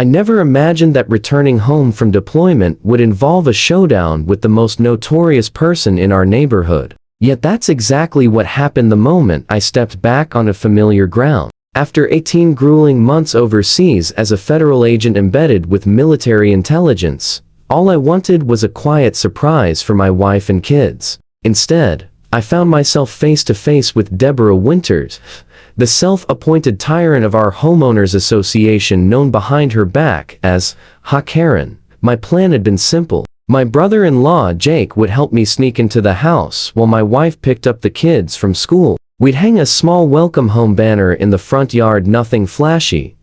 I never imagined that returning home from deployment would involve a showdown with the most notorious person in our neighborhood. Yet that's exactly what happened the moment I stepped back onto familiar ground. After 18 grueling months overseas as a federal agent embedded with military intelligence, all I wanted was a quiet surprise for my wife and kids. Instead, I found myself face to face with Deborah Winters, the self-appointed tyrant of our homeowners association, known behind her back as HOA Karen. My plan had been simple. My brother-in-law Jake would help me sneak into the house while my wife picked up the kids from school. We'd hang a small welcome home banner in the front yard, nothing flashy,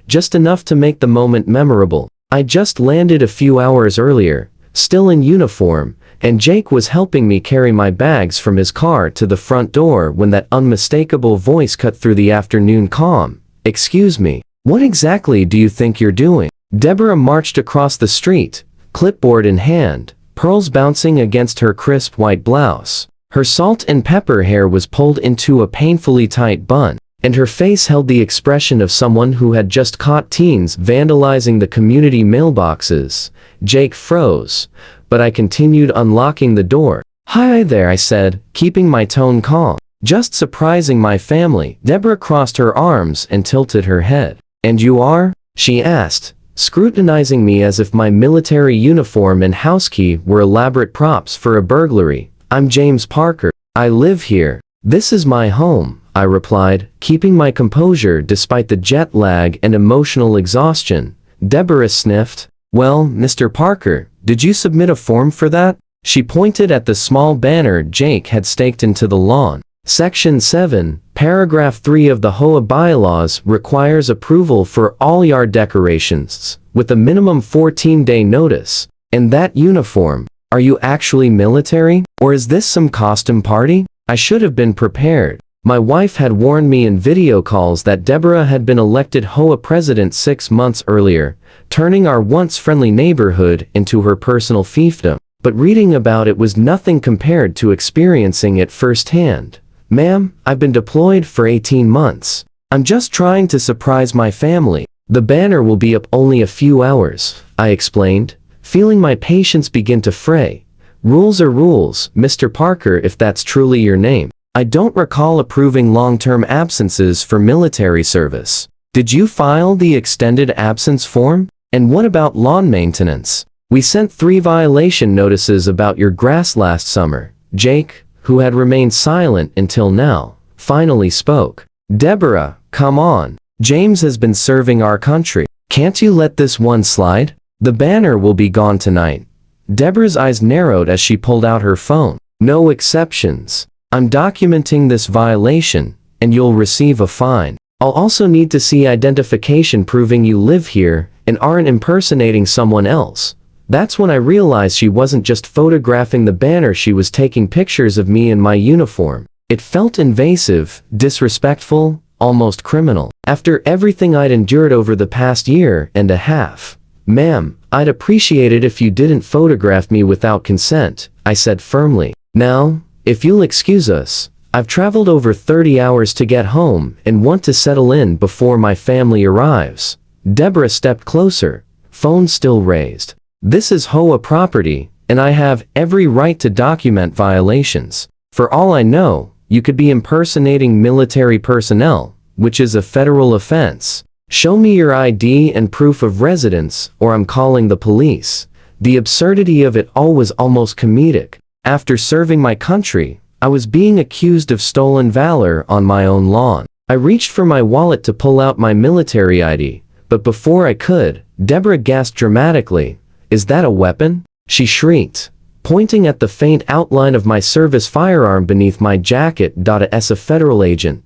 just enough to make the moment memorable. I just landed a few hours earlier, still in uniform, and Jake was helping me carry my bags from his car to the front door when that unmistakable voice cut through the afternoon calm. "Excuse me, what exactly do you think you're doing?" Deborah marched across the street, clipboard in hand, pearls bouncing against her crisp white blouse. Her salt and pepper hair was pulled into a painfully tight bun, and her face held the expression of someone who had just caught teens vandalizing the community mailboxes. Jake froze, but I continued unlocking the door. "Hi there," I said, keeping my tone calm. "Just surprising my family." Deborah crossed her arms and tilted her head. "And you are?" she asked, scrutinizing me as if my military uniform and house key were elaborate props for a burglary. "I'm James Parker. I live here. This is my home," I replied, keeping my composure despite the jet lag and emotional exhaustion. Deborah sniffed. "Well, Mr. Parker, did you submit a form for that?" She pointed at the small banner Jake had staked into the lawn. Section 7, Paragraph 3 of the HOA bylaws requires approval for all yard decorations, with a minimum 14-day notice. "In that uniform, are you actually military? Or is this some costume party?" I should have been prepared. My wife had warned me in video calls that Deborah had been elected HOA president 6 months earlier, turning our once friendly neighborhood into her personal fiefdom. But reading about it was nothing compared to experiencing it firsthand. "Ma'am, I've been deployed for 18 months. I'm just trying to surprise my family. The banner will be up only a few hours," I explained, feeling my patience begin to fray. "Rules are rules, Mr. Parker, if that's truly your name. I don't recall approving long-term absences for military service. Did you file the extended absence form? And what about lawn maintenance? We sent 3 violation notices about your grass last summer." Jake, who had remained silent until now, finally spoke. "Deborah, come on. James has been serving our country. Can't you let this one slide? The banner will be gone tonight." Deborah's eyes narrowed as she pulled out her phone. "No exceptions. I'm documenting this violation, and you'll receive a fine. I'll also need to see identification proving you live here and aren't impersonating someone else." That's when I realized she wasn't just photographing the banner, she was taking pictures of me in my uniform. It felt invasive, disrespectful, almost criminal. After everything I'd endured over the past year and a half. "Ma'am, I'd appreciate it if you didn't photograph me without consent," I said firmly. "Now, if you'll excuse us, I've traveled over 30 hours to get home and want to settle in before my family arrives." Deborah stepped closer, phone still raised. "This is HOA property, and I have every right to document violations. For all I know, you could be impersonating military personnel, which is a federal offense. Show me your ID and proof of residence, or I'm calling the police." The absurdity of it all was almost comedic. After serving my country, I was being accused of stolen valor on my own lawn. I reached for my wallet to pull out my military ID, but before I could, Deborah gasped dramatically. "Is that a weapon?" she shrieked, pointing at the faint outline of my service firearm beneath my jacket. As a federal agent,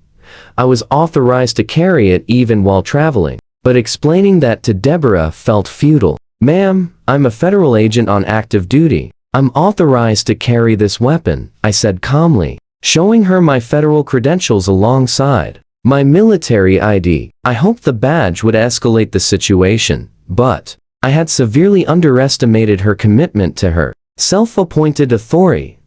I was authorized to carry it even while traveling, but explaining that to Deborah felt futile. "Ma'am, I'm a federal agent on active duty. I'm authorized to carry this weapon," I said calmly, showing her my federal credentials alongside my military ID. I hoped the badge would escalate the situation, but I had severely underestimated her commitment to her self-appointed authority.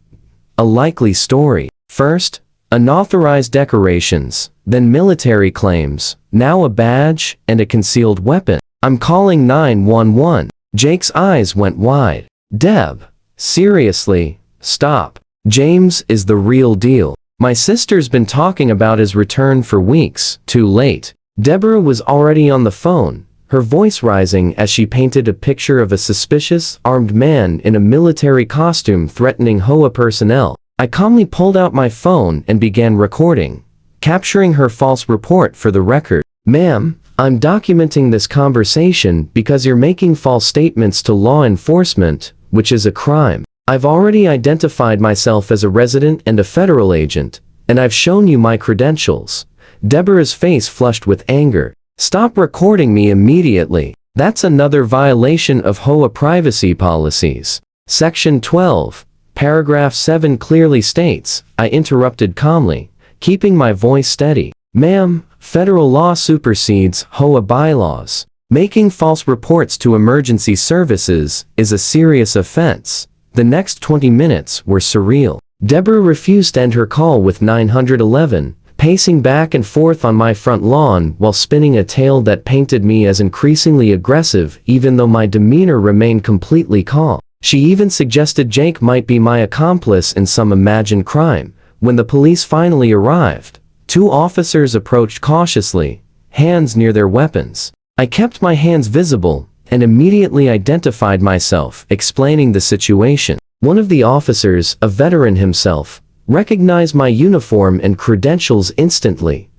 A likely story. First, unauthorized decorations, then military claims, now a badge and a concealed weapon. I'm calling 911. Jake's eyes went wide. Deb, seriously, stop. James is the real deal. My sister's been talking about his return for weeks. Too late. Deborah was already on the phone, her voice rising as she painted a picture of a suspicious, armed man in a military costume threatening HOA personnel. I calmly pulled out my phone and began recording, capturing her false report for the record. Ma'am, I'm documenting this conversation because you're making false statements to law enforcement, which is a crime. I've already identified myself as a resident and a federal agent, and I've shown you my credentials. Deborah's face flushed with anger. Stop recording me immediately. That's another violation of HOA privacy policies. Section 12, paragraph 7 clearly states, I interrupted calmly, keeping my voice steady. Ma'am, federal law supersedes HOA bylaws. Making false reports to emergency services is a serious offense. The next 20 minutes were surreal. Deborah refused to end her call with 911, pacing back and forth on my front lawn while spinning a tale that painted me as increasingly aggressive even though my demeanor remained completely calm. She even suggested Jake might be my accomplice in some imagined crime. When the police finally arrived, 2 officers approached cautiously, hands near their weapons. I kept my hands visible and immediately identified myself, explaining the situation. One of the officers, a veteran himself, recognized my uniform and credentials instantly.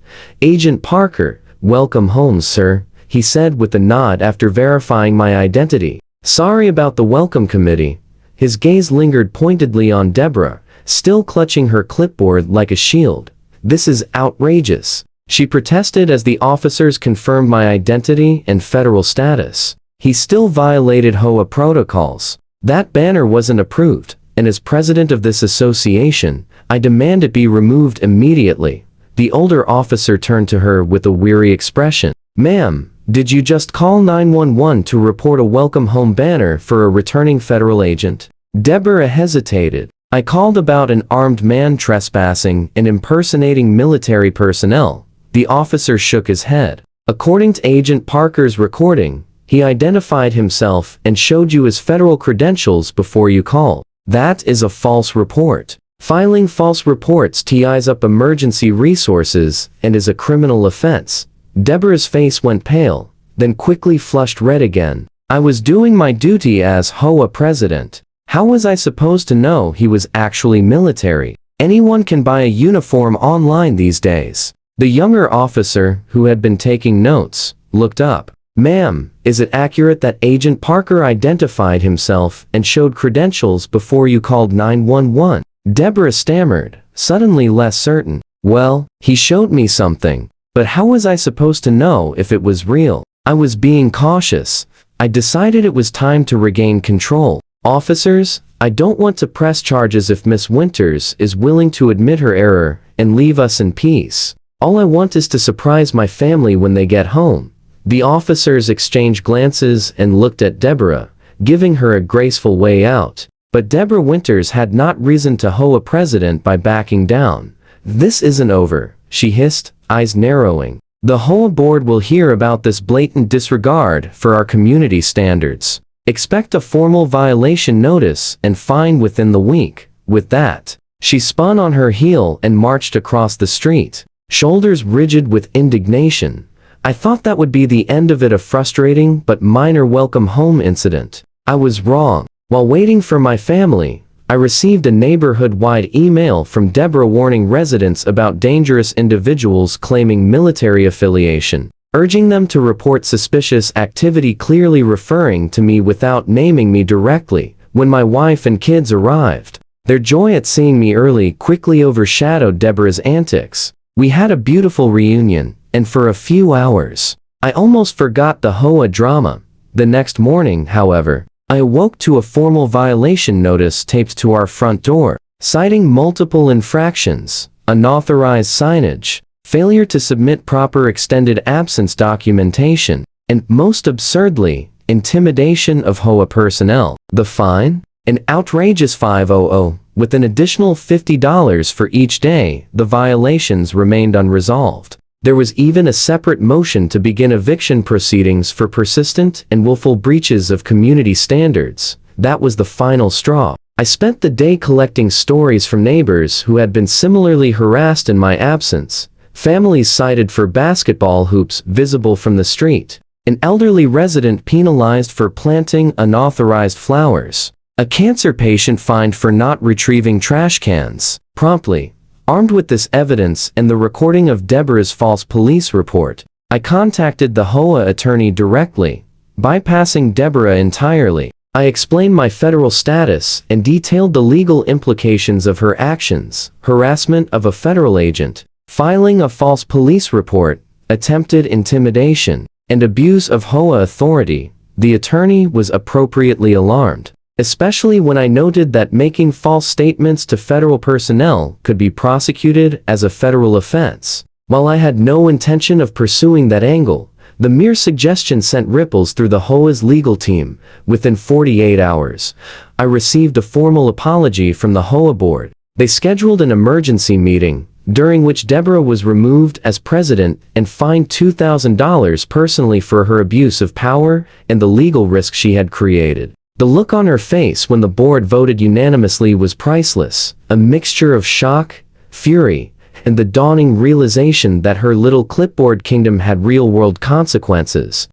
Agent Parker, welcome home, sir, he said with a nod after verifying my identity. Sorry about the welcome committee. His gaze lingered pointedly on Deborah, still clutching her clipboard like a shield. This is outrageous, she protested as the officers confirmed my identity and federal status. He still violated HOA protocols. That banner wasn't approved, and as president of this association, I demand it be removed immediately. The older officer turned to her with a weary expression. Ma'am, did you just call 911 to report a welcome home banner for a returning federal agent? Deborah hesitated. I called about an armed man trespassing and impersonating military personnel. The officer shook his head. According to Agent Parker's recording, he identified himself and showed you his federal credentials before you called. That is a false report. Filing false reports ties up emergency resources and is a criminal offense. Deborah's face went pale, then quickly flushed red again. I was doing my duty as HOA president. How was I supposed to know he was actually military? Anyone can buy a uniform online these days. The younger officer, who had been taking notes, looked up. Ma'am, is it accurate that Agent Parker identified himself and showed credentials before you called 911? Deborah stammered, suddenly less certain. Well, he showed me something, but how was I supposed to know if it was real? I was being cautious. I decided it was time to regain control. Officers, I don't want to press charges if Miss Winters is willing to admit her error and leave us in peace. All I want is to surprise my family when they get home. The officers exchanged glances and looked at Deborah, giving her a graceful way out. But Deborah Winters had not risen to HOA president by backing down. This isn't over, she hissed, eyes narrowing. The HOA board will hear about this blatant disregard for our community standards. Expect a formal violation notice and fine within the week. With that, she spun on her heel and marched across the street, shoulders rigid with indignation. I thought that would be the end of it, a frustrating but minor welcome home incident. I was wrong. While waiting for my family, I received a neighborhood-wide email from Deborah warning residents about dangerous individuals claiming military affiliation, urging them to report suspicious activity, clearly referring to me without naming me directly. When my wife and kids arrived, their joy at seeing me early quickly overshadowed Deborah's antics. We had a beautiful reunion, and for a few hours, I almost forgot the HOA drama. The next morning, however, I awoke to a formal violation notice taped to our front door, citing multiple infractions, unauthorized signage, failure to submit proper extended absence documentation, and, most absurdly, intimidation of HOA personnel. The fine? An outrageous $500, with an additional $50 for each day the violations remained unresolved. There was even a separate motion to begin eviction proceedings for persistent and willful breaches of community standards. That was the final straw. I spent the day collecting stories from neighbors who had been similarly harassed in my absence. Families cited for basketball hoops visible from the street. An elderly resident penalized for planting unauthorized flowers. A cancer patient fined for not retrieving trash cans promptly. Armed with this evidence and the recording of Deborah's false police report, I contacted the HOA attorney directly, bypassing Deborah entirely. I explained my federal status and detailed the legal implications of her actions: harassment of a federal agent, filing a false police report, attempted intimidation, and abuse of HOA authority. The attorney was appropriately alarmed, especially when I noted that making false statements to federal personnel could be prosecuted as a federal offense. While I had no intention of pursuing that angle, the mere suggestion sent ripples through the HOA's legal team. Within 48 hours, I received a formal apology from the HOA board. They scheduled an emergency meeting, during which Deborah was removed as president and fined $2,000 personally for her abuse of power and the legal risk she had created. The look on her face when the board voted unanimously was priceless, a mixture of shock, fury, and the dawning realization that her little clipboard kingdom had real-world consequences.